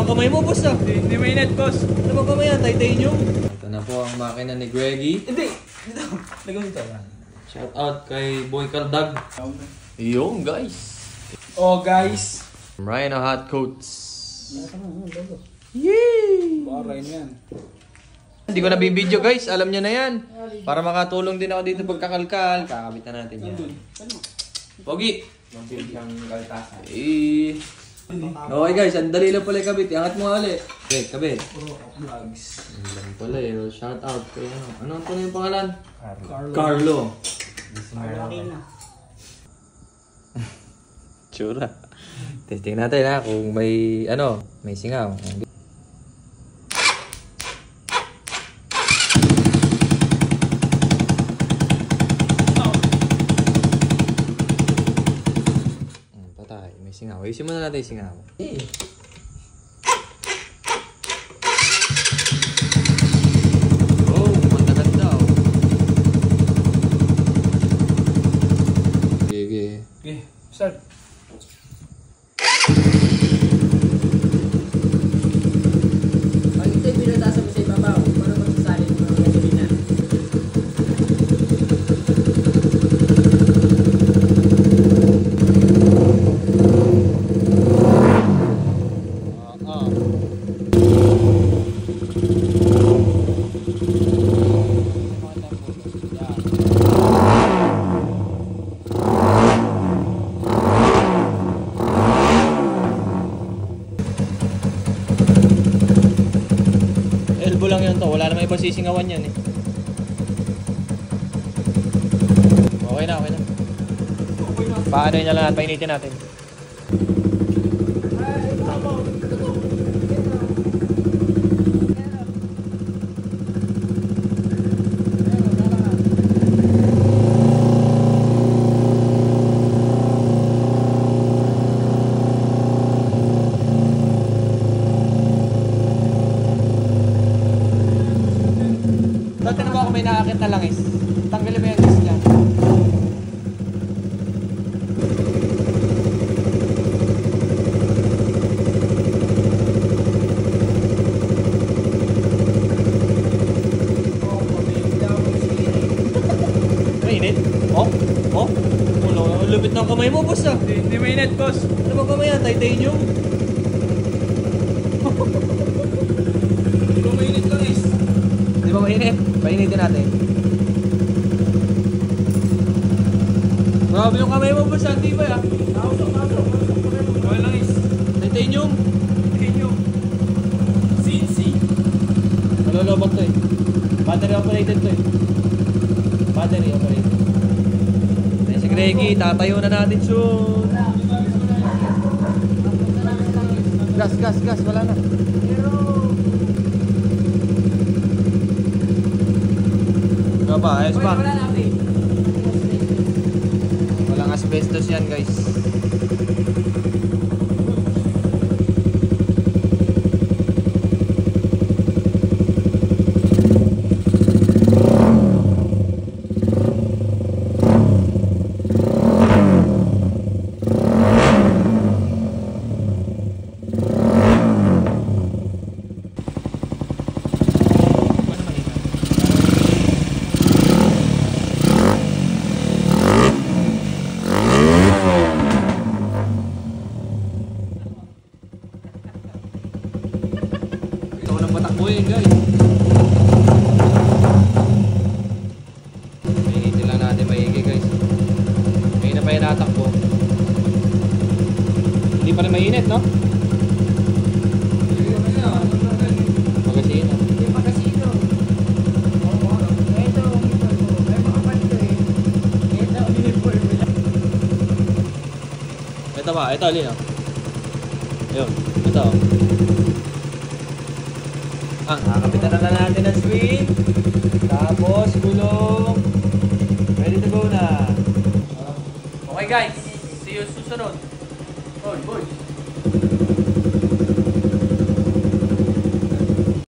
ng kamay mo, boss ah. Hindi mainit, boss. Ano bang kamay yan? Titanium? Ito na po ang makina ni Greggy. Hindi. Dito. Lagyan dito. Shout out kay Boy Kardag. Yung guys. Oh, guys. Rhino Hot Coats. Yay! Para yan. Hindi ko nabibideo guys, alam nyo na yan. Para makatulong din ako dito pagkakalkal. Kakabitan natin yan. Pogi! Okay guys, ang dali lang pala kabit. Iangat mo nga ulit. Okay, kabit. Vlogs. Ang lang pala eh. Shout out kay ano. Ano po na yung pangalan? Carlo. Tsura. Testing natin ha kung may ano, may singaw. Patay, may singaw. Ayusin muna natin yung singaw. Oh, matagal daw. Okay. Okay, start. Pag ito'y pinatasan mo sa ibabaw, para magsasalin mo ng gasolina. Elbow lang yun to, wala namang iba sisingawan yan eh. Okay na, okay na. Paano yun na lang at painitin natin. Dati naman ako may nakakit na langis. Tanggalin mo yung langis dyan. Mainit? Oh? Oh? Ang lupit ng kamay mo, boss ah. Hindi mainit, boss. Ano bang kamay yan? Titanium? Hindi mainit lang, guys. Di ba mainit? Painitin natin. Grabe yung kamay mo, boss. Hindi ba yan? Okay lang, guys. Titanium? Titanium. CNC. Malolobot to eh. Battery operated to eh. Battery operated. Ayan si Greggy, tatayo na natin soon. Gas, gas, gas. Wala na. Ano ba? Ayos pa? Wala na update. Walang asbestos yan guys. Ito ko nang patakbuhin guys. Mainitin lang natin maigi guys. Ngayon na pa yung natakbo. Hindi pa rin mainit no? Magasin no? Hindi pa kasi ito. Ito, ay makapal ito eh. Ito, uniform. Ito ba? Ito alin oh? Ayun. Ito oh. Kakapitan na natin ang swing. Tapos gulong. Ready to go na. Okay guys, see you susunod. Boy, boy.